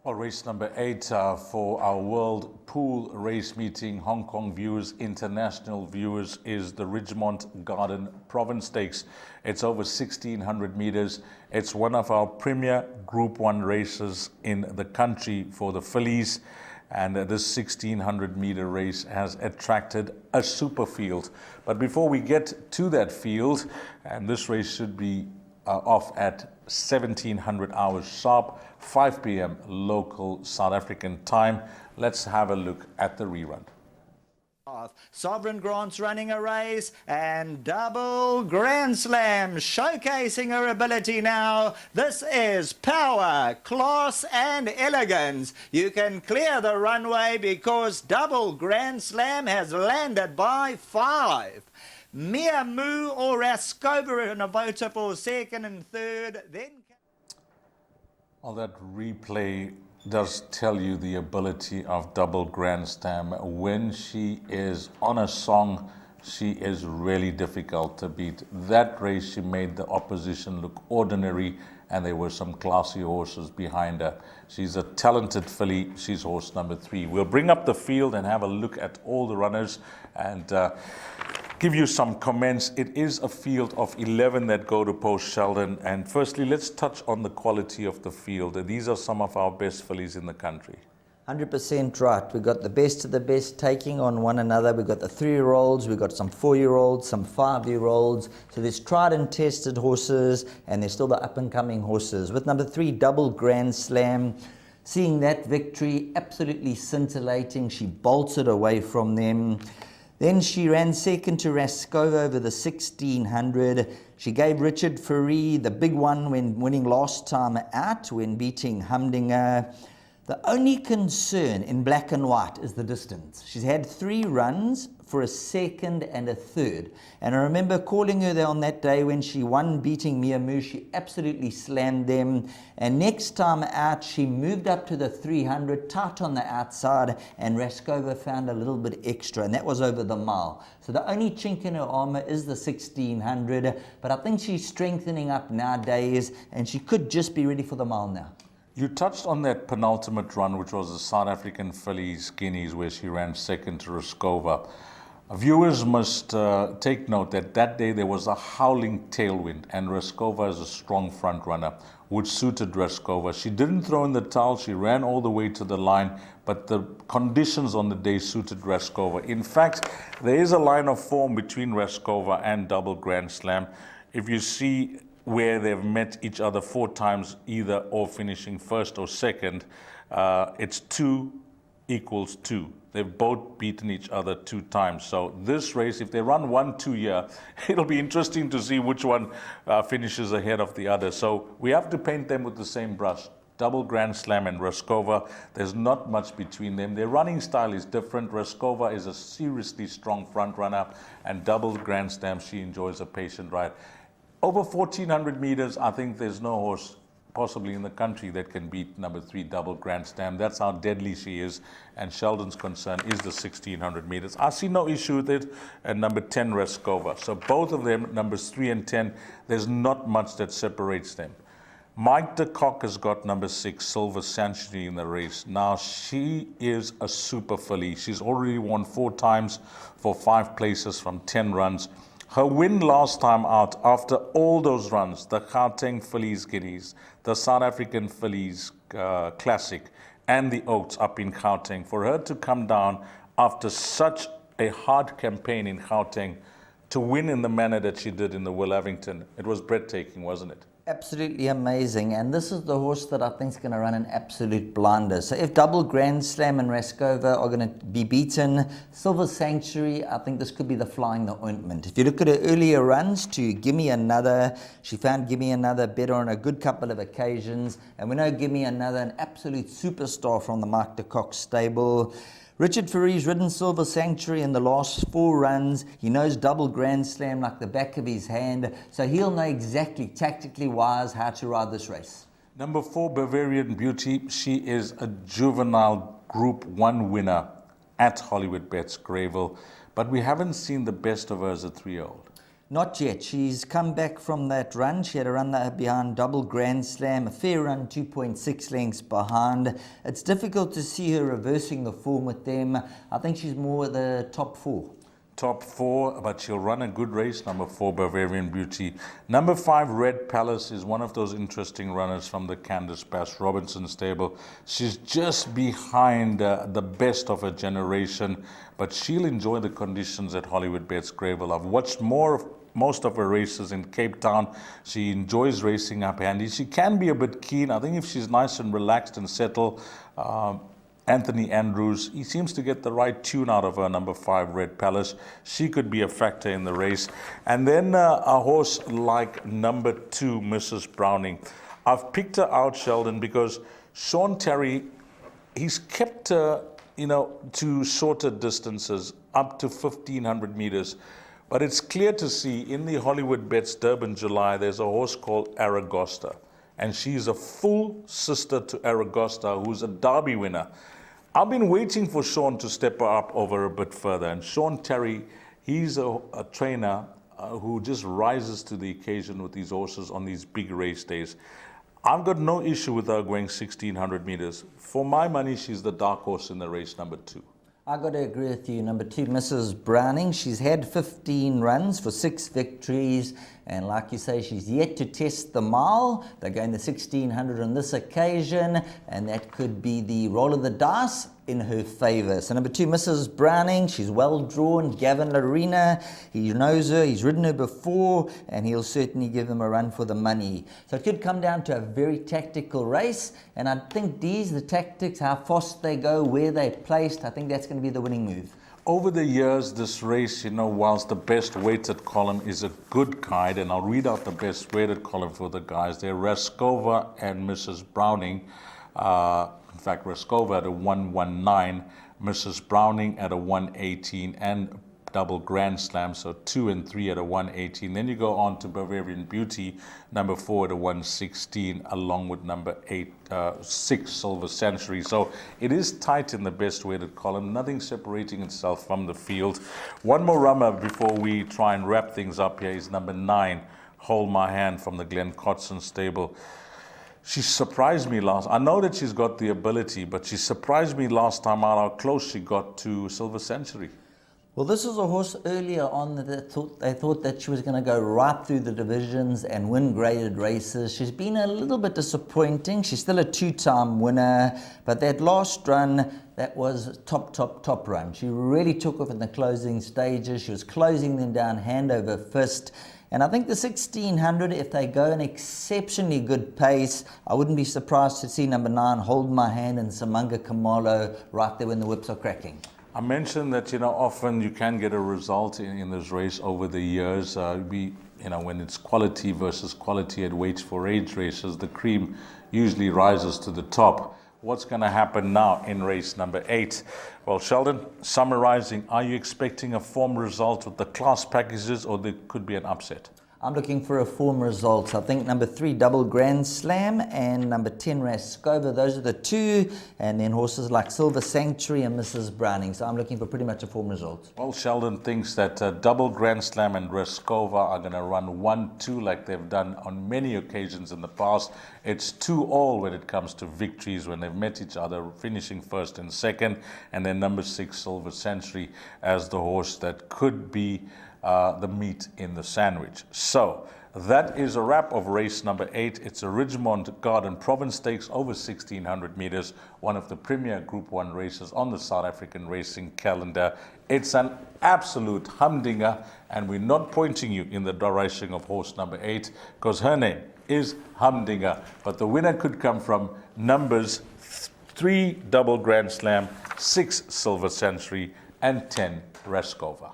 Well, race number 8 for our World Pool Race Meeting, Hong Kong viewers, international viewers, is the Ridgemont Garden Province Stakes. It's over 1,600 meters. It's one of our premier Group 1 races in the country for the fillies. And this 1,600 meter race has attracted a super field. But before we get to that field, and this race should be off at 1700 hours sharp, 5 p.m. local South African time. Let's have a look at the rerun. Sovereign Grant's running a race, and Double Grand Slam showcasing her ability now. This is power, class and elegance. You can clear the runway because Double Grand Slam has landed by 5. Mia Moo or Raskova in a vote for second and third. Then Well, that replay does tell you the ability of Double Grand Slam. When she is on a song, she is really difficult to beat. That race, she made the opposition look ordinary, and there were some classy horses behind her. She's a talented filly. She's horse number 3. We'll bring up the field and have a look at all the runners and give you some comments. It is a field of 11 that go to post Sheldon. And firstly, let's touch on the quality of the field. These are some of our best fillies in the country. 100% right. We've got the best of the best taking on one another. We've got the 3-year-olds, we've got some 4-year-olds, some 5-year-olds. So there's tried and tested horses, and there's still the up-and-coming horses. With number 3, Double Grand Slam, seeing that victory, absolutely scintillating. She bolted away from them. Then she ran second to Raskova over the 1,600. She gave Richard Ferree the big one when winning last time out, when beating Humdinger. The only concern in black and white is the distance. She's had 3 runs for a second and a third. And I remember calling her there on that day when she won, beating Mia Moo. She absolutely slammed them. And next time out, she moved up to the 300, tight on the outside, and Raskova found a little bit extra, and that was over the mile. So the only chink in her armor is the 1,600, but I think she's strengthening up nowadays, and she could just be ready for the mile now. You touched on that penultimate run, which was the South African fillies Guineas, where she ran second to Raskova. Viewers must take note that that day there was a howling tailwind, and Raskova is a strong front runner, which suited Raskova. She didn't throw in the towel, she ran all the way to the line, but the conditions on the day suited Raskova. In fact, there is a line of form between Raskova and Double Grand Slam. If you see where they've met each other 4 times, either or finishing first or second, it's 2 equals 2. They've both beaten each other 2 times. So this race, if they run 1-2 here, it'll be interesting to see which one finishes ahead of the other. So we have to paint them with the same brush. Double Grand Slam and Raskova, there's not much between them. Their running style is different. Raskova is a seriously strong front runner, and Double Grand Slam, she enjoys a patient ride. Over 1,400 meters, I think there's no horse possibly in the country that can beat number 3 Double Grand Slam. That's how deadly she is, and Sheldon's concern is the 1,600 meters. I see no issue with it. And number 10 Raskova. So both of them, numbers 3 and 10, there's not much that separates them. Mike de Kock has got number 6 Silver Sanctuary in the race. Now she is a super filly. She's already won 4 times for 5 places from 10 runs. Her win last time out, after all those runs, the Gauteng Fillies Guineas, the South African Fillies Classic, and the Oaks up in Gauteng, for her to come down after such a hard campaign in Gauteng to win in the manner that she did in the Will Avington, it was breathtaking, wasn't it? Absolutely amazing, and this is the horse that I think is going to run an absolute blinder. So if Double Grand Slam and Raskova are going to be beaten, Silver Sanctuary, I think this could be the flying the ointment. If you look at her earlier runs to Gimme Another, she found Gimme Another better on a good couple of occasions, and we know Gimme Another, an absolute superstar from the Mike de Kock stable. Richard Ferree's ridden Silver Sanctuary in the last 4 runs. He knows Double Grand Slam like the back of his hand, so he'll know exactly, tactically wise, how to ride this race. Number 4 Bavarian Beauty. She is a juvenile Group 1 winner at Hollywood Bets Greyville, but we haven't seen the best of her as a 3-year-old. Not yet. She's come back from that run. She had a run there behind Double Grand Slam, a fair run, 2.6 lengths behind. It's difficult to see her reversing the form with them. I think she's more the top four. Top four, but she'll run a good race. Number 4, Bavarian Beauty. Number 5, Red Palace, is one of those interesting runners from the Candice Bass Robinson stable. She's just behind the best of her generation, but she'll enjoy the conditions at Hollywood Bets Gravel. I've watched most of her races in Cape Town. She enjoys racing up handy. She can be a bit keen. I think if she's nice and relaxed and settled, Anthony Andrews, he seems to get the right tune out of her, number 5, Red Palace. She could be a factor in the race. And then a horse like number 2, Mrs. Browning. I've picked her out, Sheldon, because Sean Terry, he's kept her, to shorter distances, up to 1,500 meters. But it's clear to see in the Hollywood Bets Durban July, there's a horse called Aragosta. And she's a full sister to Aragosta, who's a Derby winner. I've been waiting for Sean to step her up over a bit further. And Sean Terry, he's a trainer who just rises to the occasion with these horses on these big race days. I've got no issue with her going 1,600 meters. For my money, she's the dark horse in the race, number 2. I got to agree with you. Number 2, Mrs. Browning. She's had 15 runs for 6 victories. And like you say, she's yet to test the mile. They're going the 1,600 on this occasion. And that could be the roll of the dice in her favour. So number 2, Mrs. Browning. She's well drawn. Gavin Larena, he knows her. He's ridden her before. And he'll certainly give them a run for the money. So it could come down to a very tactical race. And I think Deez, the tactics, how fast they go, where they're placed, I think that's going to be the winning move. Over the years, this race, whilst the best weighted column is a good guide, and I'll read out the best weighted column for the guys. They're Raskova and Mrs. Browning. In fact, Raskova at a 119, Mrs. Browning at a 118, and Double Grand Slam, so 2 and 3 at a 118. Then you go on to Bavarian Beauty, number 4 at a 116, along with number 6, Silver Century. So it is tight in the best weighted column, nothing separating itself from the field. One more runner before we try and wrap things up here is number 9, Hold My Hand, from the Glenn Cotson stable. She surprised me I know that she's got the ability, but she surprised me last time out how close she got to Silver Century. Well, this was a horse earlier on that they thought that she was going to go right through the divisions and win graded races. She's been a little bit disappointing. She's still a 2-time winner, but that last run, that was top run. She really took off in the closing stages. She was closing them down hand over fist. And I think the 1,600, if they go an exceptionally good pace, I wouldn't be surprised to see number 9, Hold My Hand, and Samanga Kamalo right there when the whips are cracking. I mentioned that, often you can get a result in this race over the years. When it's quality versus quality at weights for age races, the cream usually rises to the top. What's going to happen now in race number 8? Well, Sheldon, summarizing, are you expecting a form result with the class packages, or there could be an upset? I'm looking for a form result. I think number 3, Double Grand Slam, and number 10, Raskova. Those are the 2. And then horses like Silver Sanctuary and Mrs. Browning. So I'm looking for pretty much a form result. Well, Sheldon thinks that Double Grand Slam and Raskova are going to run 1-2 like they've done on many occasions in the past. It's 2-all when it comes to victories when they've met each other, finishing first and second. And then number 6, Silver Century, as the horse that could be the meat in the sandwich. So that is a wrap of race number 8. It's a Ridgemont Garden Province Stakes over 1,600 meters, one of the premier Group 1 races on the South African racing calendar. It's an absolute humdinger, and we're not pointing you in the direction of horse number 8 because her name is Humdinger. But the winner could come from numbers 3, Double Grand Slam, 6, Silver Century, and 10, Raskova.